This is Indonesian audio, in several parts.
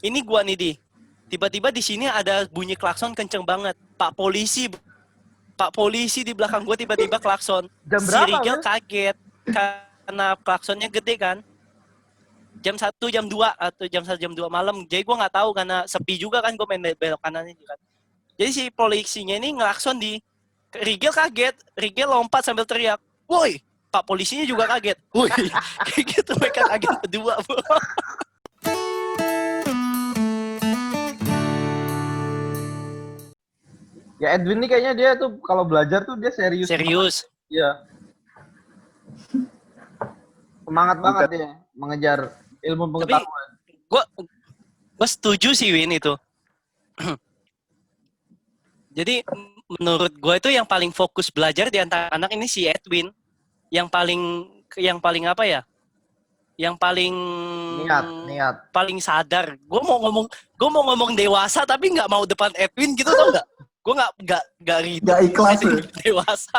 Ini gua nih, Di. Tiba-tiba di sini ada bunyi klakson kenceng banget. Pak polisi di belakang gua tiba-tiba klakson. Jam Si berapa, Rigel Wil? kaget karena klaksonnya gede kan. Jam 1, jam 2 atau jam 1, jam 2 malam. Jadi gue nggak tahu karena sepi juga kan, gue main belok kanan ini kan. Jadi si polisinya ini ngelakson di Rigel kaget, Rigel lompat sambil teriak, "Woi!" Pak polisinya juga kaget. Woi, kayak gitu mereka kaget berdua. Ya Edwin ini kayaknya dia tuh kalau belajar tuh dia serius banget. Serius. Iya. Semangat banget dia mengejar ilmu Tapi pengetahuan. gue setuju sih Win itu. Jadi menurut gue itu yang paling fokus belajar di antara anak ini si Edwin, yang paling apa ya? Yang Niat. paling sadar. Gue mau ngomong dewasa tapi nggak mau depan Edwin gitu, tau nggak? Gue nggak ridho. Nggak ikhlas ya? Dewasa.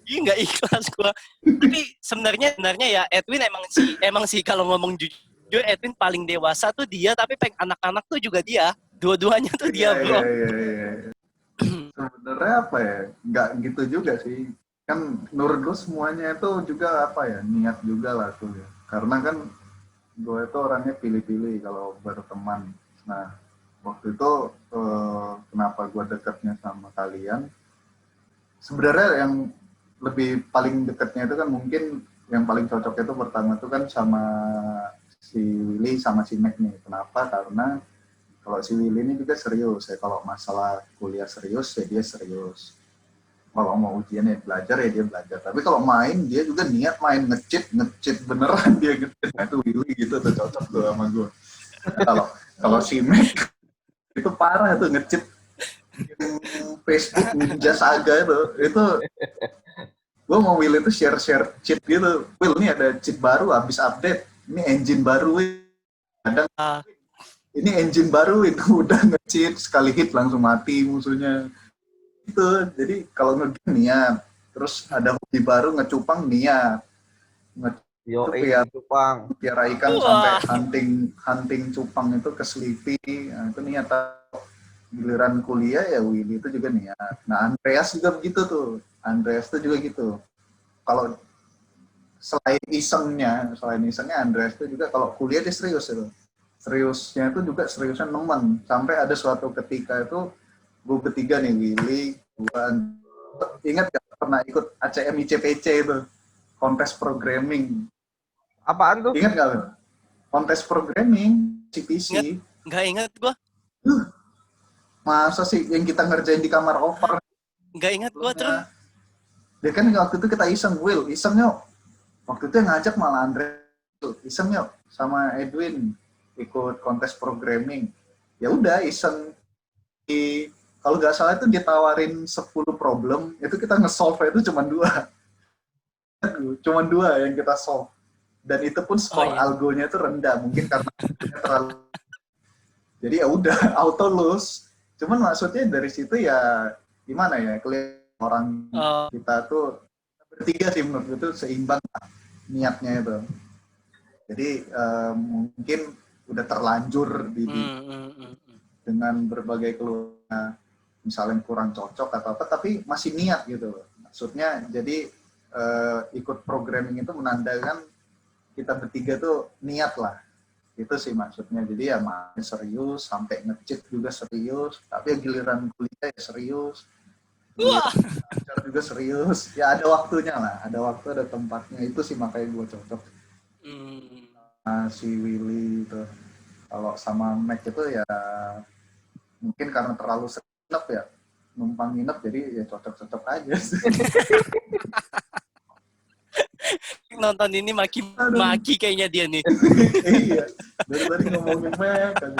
Iya nggak ikhlas gue. Tapi sebenarnya ya Edwin emang sih kalau ngomong jujur Edwin paling dewasa tuh dia, tapi anak-anak tuh juga dia. Dua-duanya tuh dia, bro. Iya. Sebenarnya apa ya? Nggak gitu juga sih. Kan menurut gue semuanya itu juga apa ya? Niat juga lah tuh ya. Karena kan gue itu orangnya pilih-pilih kalau berteman. Nah, waktu itu kenapa gue dekatnya sama kalian? Sebenarnya yang lebih paling dekatnya itu kan mungkin yang paling cocok itu pertama itu kan sama si Willy sama si Mac nih. Kenapa? Karena kalau si Willy ini juga serius ya, kalau masalah kuliah serius ya dia serius. Kalau mau ujian ya belajar ya dia belajar. Tapi kalau main dia juga niat main, nge-cheat beneran dia gitu. Nah, itu Willy gitu tuh cocok tuh sama gue. Kalau si Mac itu parah tuh nge-cheat Facebook Ninja Saga itu gue mau Will itu share cheat gitu. Will ini ada cheat baru habis update. Ini engine baru Will. Kadang ini engine baru itu udah nge-cheat sekali hit langsung mati musuhnya. Itu jadi kalau ngegame niat. Terus ada hobi baru ngecupang niat. Cupang. Piara ikan sampai hunting cupang itu ke Sleepy. Nah, itu niat. Giliran kuliah ya Willy itu juga niat. Nah Andreas juga begitu tuh. Andreas tuh juga gitu. Kalau selain isengnya Andreas itu juga kalau kuliah dia serius itu. Seriusnya itu juga seriusnya nemen. Sampai ada suatu ketika itu gue bertiga nih, Willy, gue, ingat gak pernah ikut ACM ICPC itu, kontes programming. Apaan tuh? Ingat gak? Kontes programming, CPC. Nggak ingat gue. Masa sih yang kita ngerjain di kamar over? Nggak ingat gue terus. Dia kan waktu itu kita iseng yuk. Waktu itu yang ngajak malah Andre, iseng yuk sama Edwin ikut kontes programming. Ya udah iseng. Kalau nggak salah itu ditawarin 10 problem, itu kita nge-solve itu cuma 2. Cuma 2 yang kita solve. Dan itu pun skor algonya itu rendah, mungkin karena terlalu. Jadi ya udah auto lose. Cuman maksudnya dari situ ya gimana ya, kelihatan orang kita tuh bertiga sih menurut itu seimbang niatnya itu. Jadi mungkin udah terlanjur dengan berbagai keluhan, misalnya kurang cocok atau apa, tapi masih niat gitu. Maksudnya jadi ikut programming itu menandakan kita bertiga tuh niat lah. Itu sih maksudnya. Jadi ya main serius, sampai nge-cheat juga serius, tapi ya giliran kuliah ya serius. Belajar juga serius. Ya ada waktunya lah, ada waktu, ada tempatnya. Itu sih makanya gue cocok. Si Willy itu. Kalau sama Mac itu ya mungkin karena terlalu senep ya, numpang nginep, jadi ya cocok-cocok aja sih. Nonton ini maki kayaknya dia nih. Iya, dari tadi ngomongin Mac kan.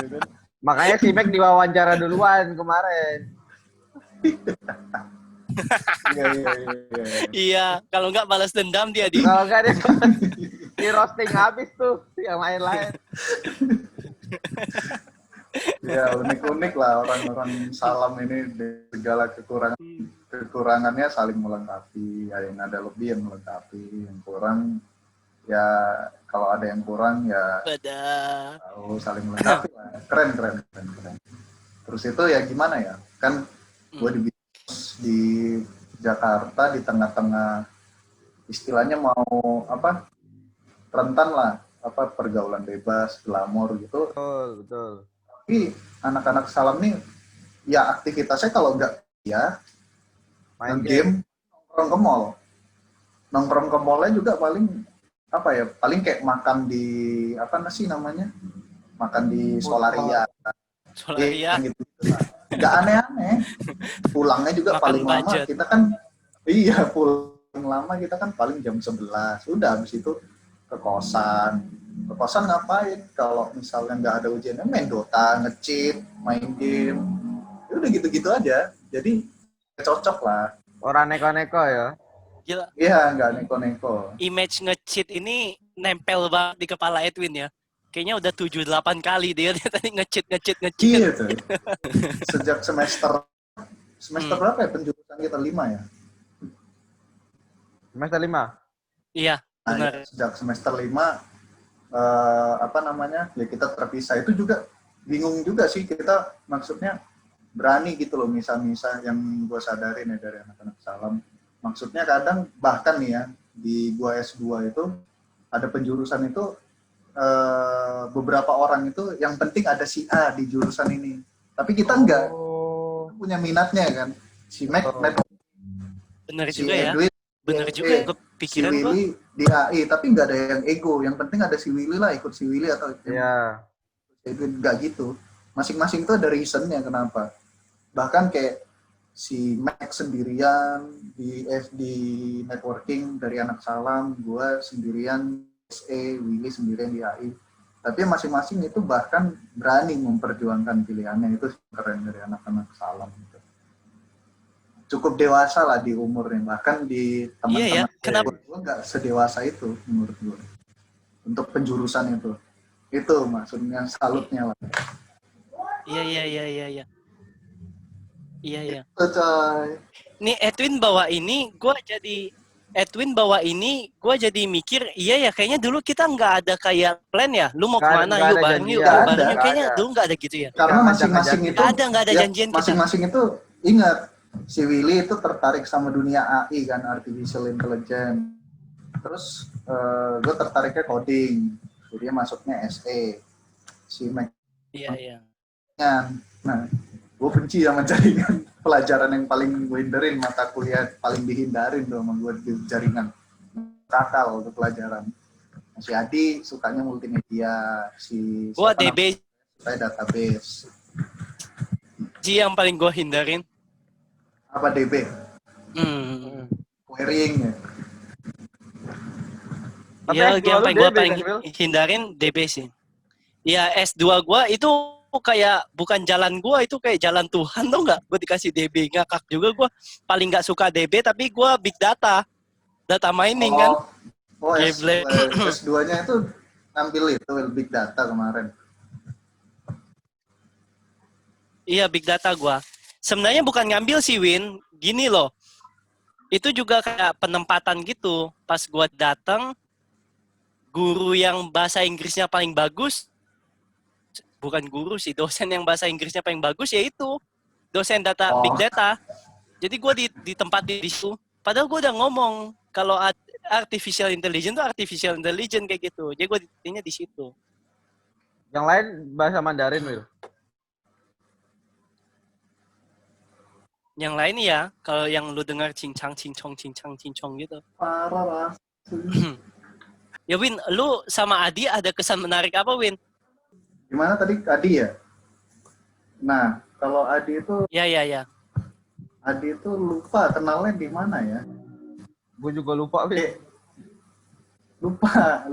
Makanya si Mac diwawancara duluan kemarin. Iya, kalau nggak balas dendam dia di. Kalau nggak dia di roasting habis tuh yang lain-lain. Ya unik-unik lah orang-orang Salam ini, segala kekurangannya saling melengkapi. Yang ada lebih yang melengkapi, yang kurang Ya kalau ada yang kurang ya Pada tahu saling melengkapi lah. Keren. Terus itu ya gimana ya? Kan gue di di Jakarta di tengah-tengah istilahnya mau apa rentan lah apa pergaulan bebas glamor gitu. Betul. Tapi anak-anak Salam nih ya aktivitasnya kalau nggak ya Main game nongkrong ke mallnya juga paling apa ya paling kayak makan di apa sih namanya makan di Solaria Solaria gitu nggak aneh-aneh pulangnya juga makan paling lama budget. kita kan iya pulang lama kita kan paling jam 11 udah habis itu ke kosan ngapain kalau misalnya nggak ada ujiannya main Dota nge-cheat main game ya udah gitu-gitu aja jadi cocok lah Orang neko-neko ya. Gila, iya nggak neko-neko image nge-cheat ini nempel banget di kepala Edwin ya. Kayaknya udah 7-8 kali dia tadi nge-cheat. iya tuh sejak semester berapa ya penjurusan kita 5 ya Semester 5. Iya, nah, benar. ya, sejak semester 5 apa namanya ya kita terpisah itu juga bingung juga sih kita maksudnya berani gitu loh misa-misa yang gue sadarin ya dari anak-anak Salam maksudnya kadang bahkan nih ya di gua S2 itu ada penjurusan itu beberapa orang itu yang penting ada si A di jurusan ini tapi kita enggak Oh. punya minatnya kan si Mac Benar si juga ya. Edwin Benar juga si kepikiran gua. Willy di AI tapi nggak ada yang ego yang penting ada si Willy lah ikut si Willy atau Iya. Edwin nggak gitu masing-masing itu ada reasonnya kenapa bahkan kayak si Max sendirian di networking dari anak Salam gue sendirian SE Willy sendirian di AI tapi masing-masing itu bahkan berani memperjuangkan pilihannya itu keren dari anak-anak Salam gitu. Cukup dewasa lah di umurnya bahkan di teman-teman Iya ya, kenapa? gue nggak sedewasa itu menurut gue untuk penjurusan itu maksudnya salutnya lah Iya. itu coy Nih Edwin bawa ini, gue jadi mikir, iya ya, kayaknya dulu kita nggak ada kayak plan ya. Lu mau kemana? Nggak Yuk ada bareng, yuk janjian. bareng. Nggak Kayaknya ada. dulu nggak ada gitu ya. karena Nggak masing-masing ngajak-ngajak. itu Nggak ada ya, janjian kita. masing-masing itu ingat si Willy itu tertarik sama dunia AI kan artificial intelligence terus gue tertariknya coding jadi dia masuknya SE si Mac Iya. nah gue benci sama jaringan pelajaran yang paling gue hindarin mata kuliah paling dihindarin tuh sama gue di jaringan kakal untuk pelajaran si Adi sukanya multimedia si Gue siapa DB saya database yang paling gue hindarin. apa DB querying ya Tapi Iya, S2 yang lu paling gue DB paling kan, Will? hindarin DB sih. Iya, S2 gue itu kayak bukan jalan gue, itu kayak jalan Tuhan tuh nggak? Gue dikasih DB, ngakak juga gue. Paling nggak suka DB, tapi gue big data mining kan. S2-nya itu ngambil itu big data kemarin. Iya, big data gue. Sebenarnya bukan ngambil sih, Win. Gini loh. Itu juga kayak penempatan gitu. Pas gue datang, guru yang bahasa Inggrisnya paling bagus, bukan guru sih, dosen yang bahasa Inggrisnya paling bagus yaitu dosen data, big data. Jadi gue ditempatin di situ. Padahal gue udah ngomong kalau artificial intelligence tuh artificial intelligence kayak gitu. Jadi gue ditempatinnya di situ. Yang lain bahasa Mandarin, Will. Yang lain ya, kalau yang lu dengar cincang gitu. Parah lah. Ya Win, lu sama Adi ada kesan menarik apa Win? Gimana tadi Adi ya? Nah, kalau Adi itu Ya. Adi itu lupa kenalnya di mana ya? Gue juga lupa, Will. Lupa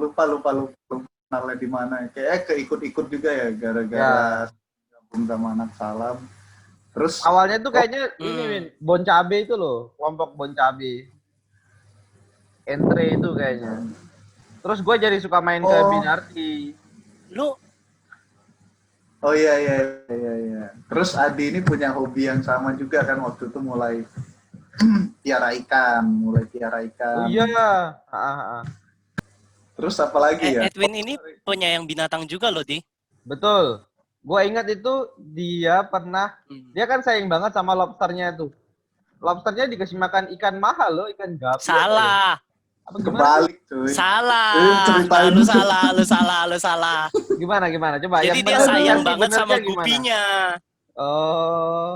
kenalnya di mana. Kayaknya keikut-ikut juga ya gara-gara gabung sama anak Salam. Terus Awalnya tuh kayaknya ini, Win. Bon Cabe itu loh, kelompok Bon Cabe. Entre itu kayaknya. Terus gue jadi suka main ke Binarti. Lu Oh iya. Terus Adi ini punya hobi yang sama juga kan waktu itu mulai piara ikan. Oh iya. Terus apa lagi ya? Edwin ini penyayang binatang juga loh, Di. Betul. Gua ingat itu dia pernah, dia kan sayang banget sama lobsternya itu. Lobsternya dikasih makan ikan mahal loh, ikan gapi. Salah. Apa gimana? Kebalik cuy. Salah. Ceritain Lu dulu. salah. Gimana? Coba. Jadi yang dia benar sayang versi banget benernya sama gimana? gupinya. Oh,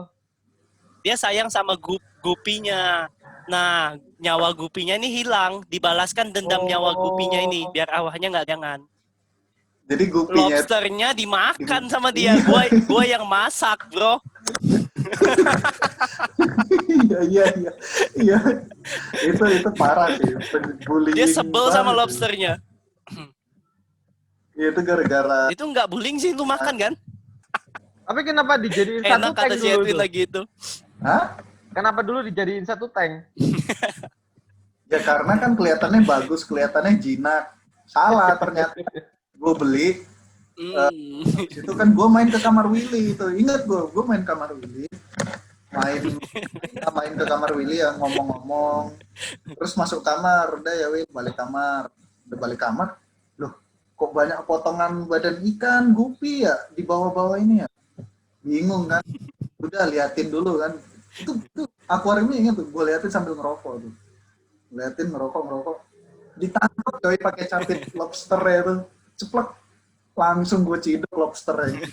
Dia sayang sama gupinya. Nah, nyawa gupinya ini hilang, dibalaskan dendam nyawa gupinya ini biar awalnya nggak jangan. Jadi gupinya Lobsternya dimakan sama dia. Gua yang masak, bro. iya. Itu parah sih. Bullying. Dia sebel sama banget. lobsternya. Iya, itu gara-gara Itu nggak bullying sih, lu makan kan? tapi kenapa dijadiin Enak satu kata tank si dulu Edwin tuh? lagi itu. Hah? Kenapa dulu dijadiin satu tank? Ya karena kan kelihatannya bagus, kelihatannya jinak. Salah ternyata. Gue beli, itu kan gue main ke kamar Willy itu. Ingat gue main kamar Willy. Main ke kamar Willy ya, ngomong-ngomong. Terus masuk kamar, udah ya Will, balik kamar. Udah balik kamar, loh kok banyak potongan badan ikan, gupi ya di bawah-bawah ini ya. Bingung kan, udah liatin dulu kan. Itu akuariumnya ingat tuh, gue liatin sambil ngerokok tuh. Liatin ngerokok. Ditangkap coy pakai capit lobster ya tuh. Ceplok. Langsung gue ciduk lobsternya.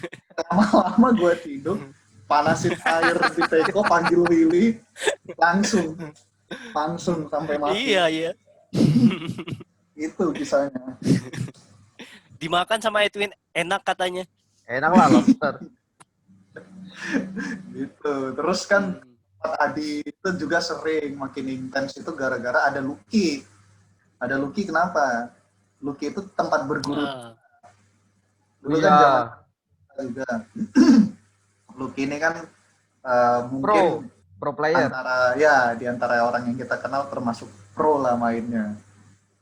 Lama-lama gue ciduk. Panasin air di teko, panggil Willy. Langsung sampai mati. Iya. Itu kisahnya. Dimakan sama Edwin, enak katanya. Enak lah lobster. Gitu. Terus kan Adi itu juga sering makin intens itu gara-gara ada Lucky. Ada Lucky kenapa? Lucky itu tempat berguru. Dulu kan zaman juga. Lucky ini kan mungkin pro player. Di antara orang yang kita kenal termasuk pro lah mainnya.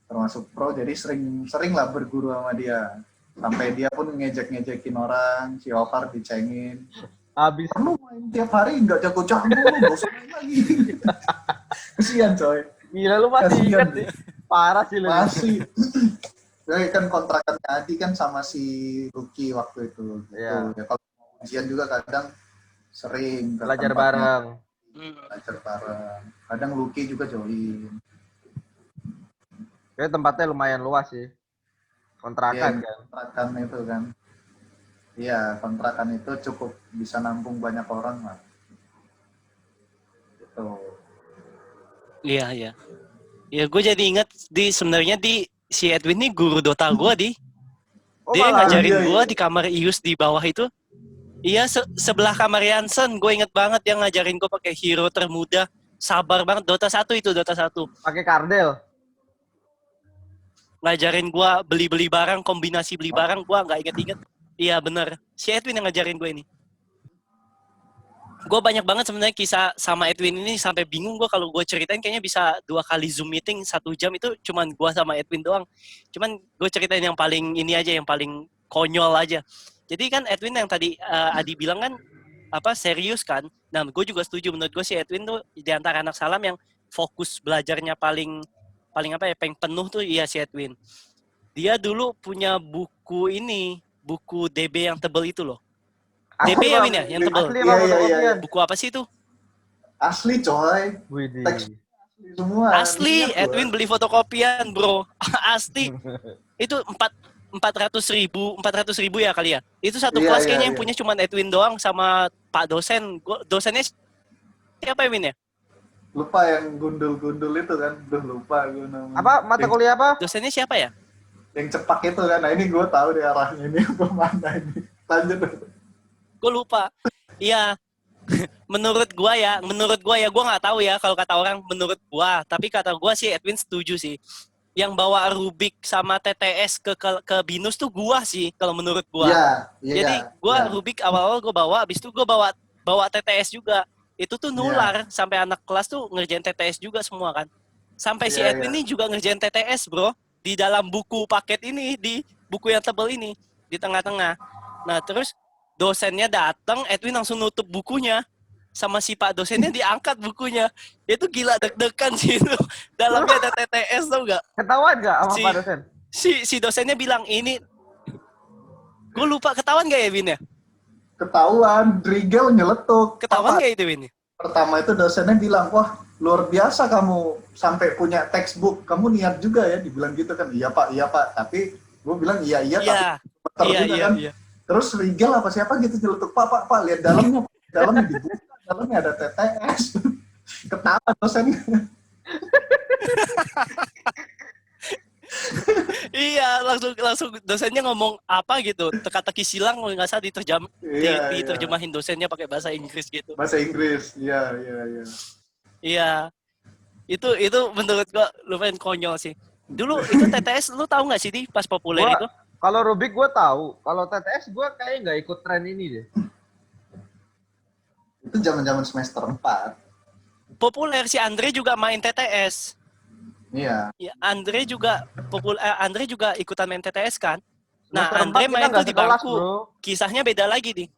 Termasuk pro, jadi sering lah berguru sama dia. Sampai dia pun ngejek-ngejekin orang, si Ovar dicengin. Habis Lu main tiap hari nggak jago-jago, nggak usah main lagi. Kesian coy. gila lu masih Kasian. ingat sih. Parah sih lu. Masih. Ya kan kontrakannya Adi kan sama si Lucky waktu itu. Gitu. Iya. Ya, kalau ujian juga kadang sering. ke Belajar tempatnya. bareng. Belajar bareng. Kadang Lucky juga join. Kayaknya tempatnya lumayan luas sih. Kontrakan kan. Kontrakan itu kan. Iya, kontrakan itu cukup bisa nampung banyak orang lah. Gitu. Iya. Ya gue jadi ingat sebenarnya si Edwin ini guru Dota gue di. Oh, Dia malah. ngajarin Iya. gue di kamar Ius di bawah itu. Iya, sebelah kamar Yansen. Gue inget banget yang ngajarin gue pakai hero termuda. Sabar banget. Dota 1 itu, Dota 1. Pakai kardel. Ngajarin gue beli-beli barang, kombinasi beli barang. Gue nggak inget-inget. Iya, bener. Si Edwin yang ngajarin gue ini. Gue banyak banget sebenarnya kisah sama Edwin ini. Sampai bingung gue kalau gue ceritain kayaknya bisa 2 kali Zoom meeting 1 jam. Itu cuman gue sama Edwin doang. Cuman gue ceritain yang paling ini aja, yang paling konyol aja. Jadi kan Edwin yang tadi Adi bilang kan serius kan. Nah, gue juga setuju, menurut gue si Edwin tuh di antara anak Salam yang fokus belajarnya paling penuh tuh iya si Edwin. Dia dulu punya buku DB yang tebel itu loh. DB ya Win ya, yang tebel. Asli apa Iya. fotokopian? Buku apa sih itu? Asli coy. Widih. Teks semua. Asli, Ingat gua. Edwin beli fotokopian bro. Asli. Itu 400.000 ya kali ya. Itu satu Iya, kelas iya, kayaknya yang iya. punya cuma Edwin doang sama Pak dosen. Dosennya siapa ya Win ya? Lupa yang gundul-gundul itu kan. Duh, lupa gue namanya. Apa mata kuliah apa? Dosennya siapa ya? Yang cepak itu kan. Nah ini gue tahu deh arahnya ini kemana ini. Lanjut. Gue lupa. Iya. menurut gua ya, gua nggak tahu ya kalau kata orang menurut gua, tapi kata gua sih Edwin setuju sih. Yang bawa Rubik sama TTS ke Binus tuh gua sih kalau menurut gua. Iya. Jadi gua Rubik awal-awal gua bawa, habis itu gua bawa TTS juga. Itu tuh nular sampai anak kelas tuh ngerjain TTS juga semua kan. Sampai si Edwin ini juga ngerjain TTS, bro. Di dalam buku paket ini, di buku yang tebal ini, di tengah-tengah. Nah, terus dosennya datang, Edwin langsung nutup bukunya. Sama si Pak dosennya diangkat bukunya. Itu gila deg-degan sih itu. Dalamnya ada TTS tau gak? Ketahuan nggak sama Si- Pak dosen? si dosennya bilang ini, gue lupa ketahuan gak ya Win ya? Ketahuan, Rigel nyeletuk. Ketahuan Papa, gak itu Win? pertama itu dosennya bilang, wah luar biasa kamu sampai punya textbook, kamu niat juga ya, dibilang gitu kan. Iya pak, tapi gue bilang iya Iya, tapi iya, juga iya, kan. iya. Terus Rigel apa siapa gitu nyeletuk, pak lihat dalamnya dibuka, dalamnya ada TTS. Ketawa dosennya. Iya, langsung dosennya ngomong apa gitu, teka-teki silang kalau nggak salah Iya. diterjemahin dosennya pakai bahasa Inggris gitu. Bahasa Inggris, iya. Iya, itu menurut gua lumayan konyol sih. Dulu itu TTS lu tahu nggak sih di pas populer itu? Kalau Rubik gue tahu, kalau TTS gue kayaknya nggak ikut tren ini deh. Itu zaman-zaman semester 4. Populer si Andre juga main TTS. Iya. Ya, Andre juga ikutan main TTS kan? Nah, Semester Andre 4 kita main tuh nggak di sekelas, bangku. bro. Kisahnya beda lagi nih.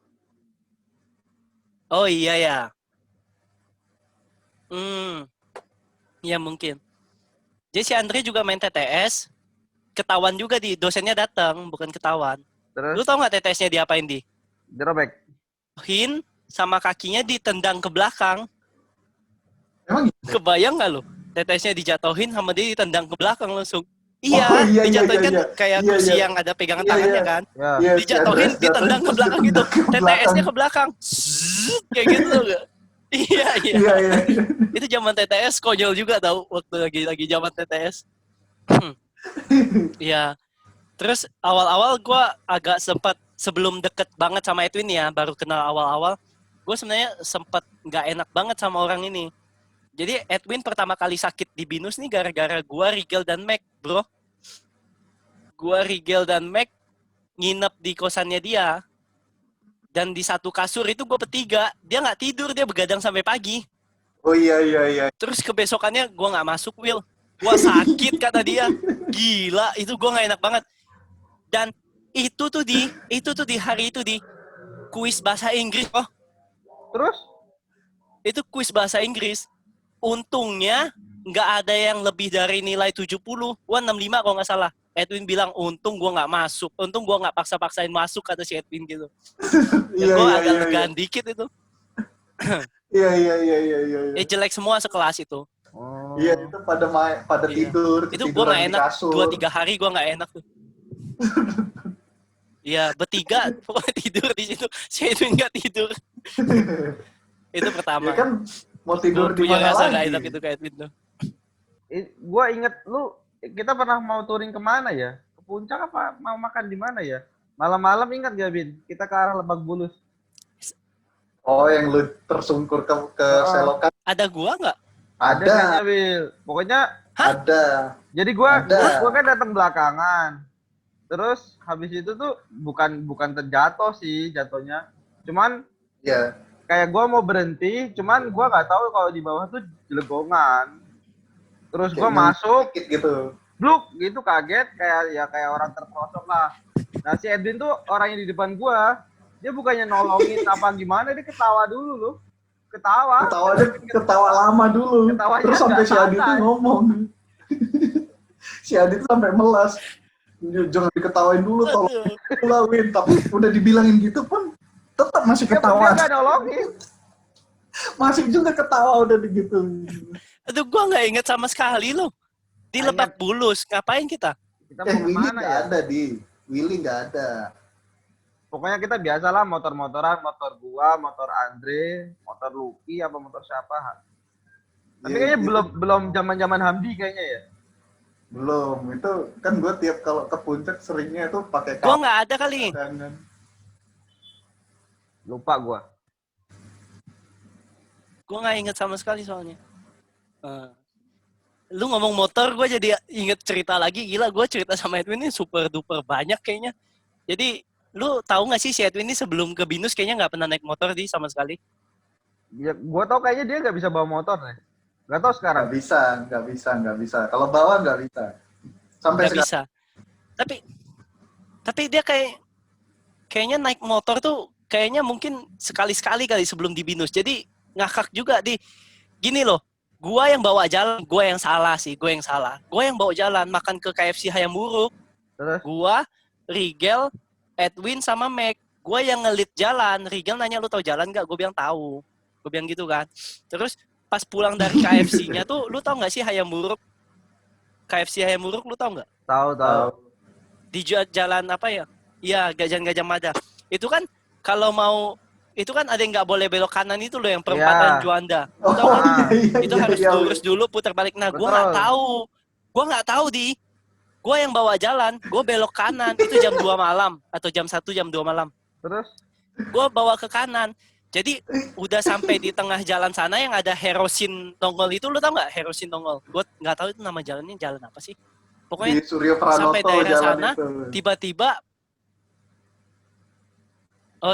Oh iya ya. Ya mungkin. Jadi si Andre juga main TTS, ketahuan juga di dosennya datang, bukan ketahuan. Lu Terus tau nggak TTS-nya diapain di? dirobek. Hin sama kakinya ditendang ke belakang. Emang gitu? Kebayang nggak lu? TTS-nya dijatuhin sama dia ditendang ke belakang langsung. Iya, Oh, iya, dijatuhin iya, kan iya. kayak Iya, kursi iya. yang ada pegangan Iya, tangannya iya. kan. Ya. Iya, Dijatuhin, si Andreas ditendang ke belakang gitu. ditendang ke TTS-nya ke belakang. belakang. Kayak gitu gak? Iya. Iya. Itu zaman TTS konyol juga tau waktu lagi zaman TTS. Iya. Terus awal-awal gue agak sempat sebelum deket banget sama Edwin ya, baru kenal awal-awal, gue sebenarnya sempat nggak enak banget sama orang ini. Jadi Edwin pertama kali sakit di BINUS nih gara-gara gue, Rigel dan Mac, bro. Gue, Rigel dan Mac nginep di kosannya dia. Dan di satu kasur itu gue bertiga, dia nggak tidur, dia begadang sampai pagi. Oh iya. Terus kebesokannya gue nggak masuk, Will. Gue sakit kata dia. Gila, itu gue nggak enak banget. Dan itu tuh di hari itu di kuis bahasa Inggris. Oh, Terus itu kuis bahasa Inggris. Untungnya nggak ada yang lebih dari nilai 70. Gua 65 kalau nggak salah. Edwin bilang, untung gue nggak masuk. Untung gue nggak paksa-paksain masuk, kata si Edwin gitu. Iya, Gue iya, agak iya, legaan dikit itu. Iya. Jelek semua sekelas itu. oh. Iya, itu pada Iya. tidur, Itu gue ketiduran nggak di enak. kasur. 2-3 hari gue nggak enak tuh. Iya, bertiga pokoknya tidur di situ. Si Edwin nggak tidur. Itu pertama. Ya kan mau tidur Gua di punya mana rasa nggak lagi? enak itu ke Edwin tuh. Gue inget lu, kita pernah mau touring kemana ya? Ke puncak apa mau makan di mana ya? Malam-malam ingat gak, Bin? Kita ke arah Lebak Bulus. Oh, yang lu tersungkur ke selokan. Ada gua nggak? Ada Ada. kayaknya, Bil. Pokoknya Ada. jadi gua Ada. kan datang belakangan. Terus habis itu tuh bukan terjatuh sih jatuhnya. Cuman Iya. kayak gua mau berhenti, cuman gua nggak tahu kalau di bawah tuh jelegongan. Terus gua Kayak masuk, sakit gitu. bluk gitu, kaget kayak orang terperosok lah. Nah, si Edwin tuh orang yang di depan gua, dia bukannya nolongin apa gimana, dia ketawa dulu loh. Ketawa Lama dulu. Ketawanya Terus sampai nggak si Adi tuh santai. ngomong. Si Adi tuh sampai melas. Jangan diketawain dulu, tolong Aduh. Win. Tapi udah dibilangin gitu pun tetap masih Dia ketawa. nggak nolongin. Masih juga ketawa udah begitu. Aduh, gua nggak inget sama sekali loh. Di Ingat. Lebak Bulus, ngapain kita? Kita mau Willy kemana nggak ya? ada Willy nggak ada. Pokoknya kita biasalah motor-motoran, motor gua, motor Andre, motor Lucky apa motor siapa. Tapi Iya, kayaknya gitu. belum zaman-zaman Hamdi kayaknya ya. Belum, itu kan gue tiap kalau ke puncak seringnya itu pakai Gua nggak ada kali. kadangan. Lupa gua. Gue nggak inget sama sekali soalnya. Lu ngomong motor, gue jadi inget cerita lagi. Gila, gue cerita sama Edwin ini super duper banyak kayaknya. Jadi, lu tahu nggak sih si Edwin ini sebelum ke BINUS kayaknya nggak pernah naik motor di sama sekali. Ya, gua tau kayaknya dia nggak bisa bawa motor nih. Nggak tahu sekarang. Nggak bisa. Kalau bawa nggak bisa. Sampai Nggak bisa. Tapi dia kayaknya naik motor tuh kayaknya mungkin sekali-sekali kali sebelum di BINUS. Jadi ngakak juga di gini loh. Gua yang bawa jalan, gua yang salah. Gua yang bawa jalan makan ke KFC Hayam Buruk. Terus? Gua, Rigel, Edwin sama Mac. Gua yang ngelit jalan. Rigel nanya, lu tahu jalan nggak? Gue bilang tahu. Gue bilang gitu kan. Terus pas pulang dari KFC-nya tuh, lu tahu nggak sih Hayamuruk? KFC Hayamuruk lu tahu nggak? Tahu. Di jalan apa ya? Iya, Gajah Mada. Itu kan kalau mau itu kan ada yang nggak boleh belok kanan itu loh yang perempatan Iya. Juanda. Oh, Tahu kan? Itu iya, harus iya, lurus dulu putar balik. Nah, gua nggak tahu. Gua nggak tahu di. Gua yang bawa jalan, gua belok kanan itu jam 2 malam atau jam 1 jam 2 malam. Terus? Gua bawa ke kanan. Jadi udah sampai di tengah jalan sana yang ada Herosin Nongol itu, lu tau nggak Herosin Nongol? Gue nggak tahu itu nama jalannya jalan apa sih. Pokoknya di Suryo Pranoto sampai daerah jalan sana itu. tiba-tiba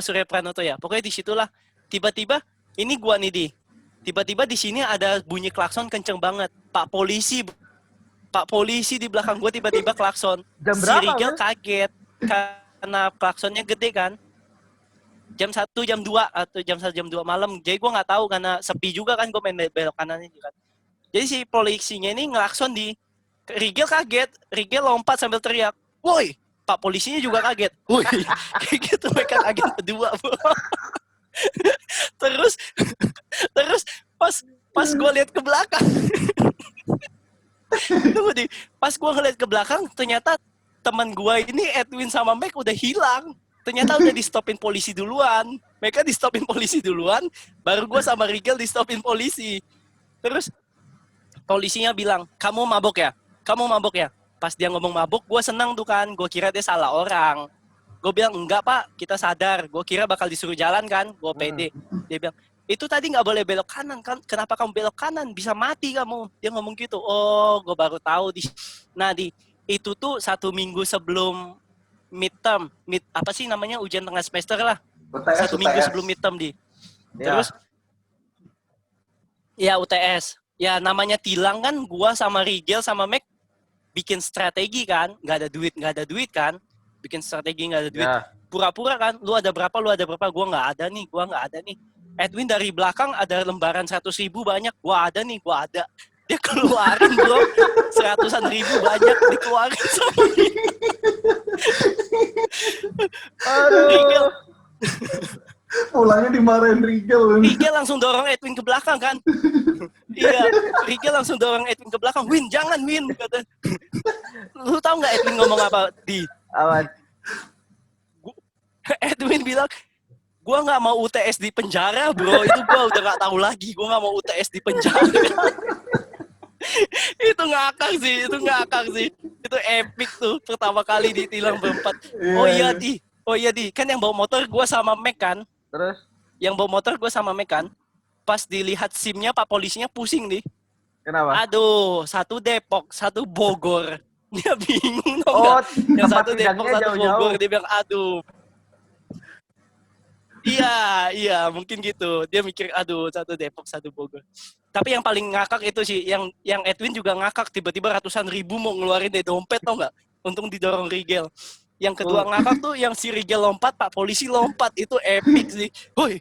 Surya Pranoto ya. Pokoknya disitulah tiba-tiba ini gua nih di. Tiba-tiba di sini ada bunyi klakson kenceng banget. Pak polisi di belakang gue tiba-tiba klakson. Jam Si berapa, Rigel Bro? kaget karena klaksonnya gede kan. Jam 1, jam 2 atau jam 1 jam 2 malam. Jadi gue nggak tahu karena sepi juga kan, gue main belok kanan ini kan. Jadi si polisinya ini ngelakson di. Rigel kaget, Rigel lompat sambil teriak, "Woi!" Pak polisinya juga kaget. Woi, kayak gitu mereka kaget berdua, bro. terus pas gue lihat ke belakang. Tunggu di, pas gue ngeliat ke belakang, ternyata teman gue ini Edwin sama Mac udah hilang. Ternyata udah di stopin polisi duluan. Mereka di stopin polisi duluan, baru gue sama Rigel di stopin polisi. Terus polisinya bilang, "Kamu mabok ya? Kamu mabok ya?" Pas dia ngomong mabok, gue senang tuh kan. Gue kira dia salah orang. Gue bilang, "Enggak pak, kita sadar." Gue kira bakal disuruh jalan kan, gue pede. Dia bilang, "Itu tadi nggak boleh belok kanan kan? Kenapa kamu belok kanan? Bisa mati kamu." Dia ngomong gitu. Oh, gue baru tahu di. Nah itu tuh 1 minggu sebelum midterm, apa sih namanya, ujian tengah semester lah. UTS, 1 minggu UTS. sebelum midterm di. Ya. Terus ya UTS. Ya namanya tilang kan, gua sama Rigel sama Mac bikin strategi kan, nggak ada duit kan, bikin strategi nggak ada duit. Ya. Pura-pura kan, lu ada berapa, gua nggak ada nih. Edwin dari belakang ada lembaran 100.000 banyak, gua ada. Dia keluarin bro, 100-an ribu banyak dikeluarin sama dia. Rigel, Aduh. Pulangnya dimarahin Rigel. Rigel langsung dorong Edwin ke belakang kan. Iya, Rigel langsung dorong Edwin ke belakang. "Win, jangan Win," kata. Lu tahu nggak Edwin ngomong apa di? Awan. Edwin bilang, "Gua nggak mau UTS di penjara bro." Itu gua udah nggak tahu lagi. Gua nggak mau UTS di penjara. Itu ngakak sih. Itu epic tuh, pertama kali ditilang berempat. Oh iya di, kan yang bawa motor gua sama Mac kan. Terus? Yang bawa motor gua sama Mac kan. Pas dilihat SIM-nya Pak polisinya pusing nih. Kenapa? Aduh, satu Depok, satu Bogor. Dia bingung dong. Oh, Yang tempat satu Depok, sidangnya satu jauh-jauh. Bogor. Dia bilang, aduh. Iya, mungkin gitu. Dia mikir, aduh, satu Depok, satu Bogor. Tapi yang paling ngakak itu sih, yang Edwin juga ngakak, tiba-tiba ratusan ribu mau ngeluarin dari dompet, tau nggak? Untung didorong Rigel. Yang kedua ngakak tuh, yang si Rigel lompat, Pak polisi lompat. Itu epic sih. Woi,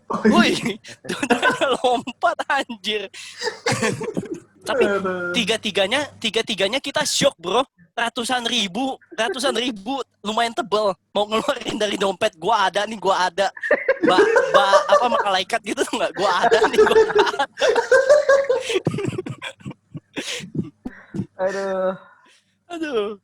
dua-duanya lompat, anjir. Tapi tiga-tiganya kita shock bro. Ratusan ribu lumayan tebel, mau ngeluarin dari dompet. Gua ada. Apa malaikat gitu tuh nggak? Gua ada. Aduh. Aduh.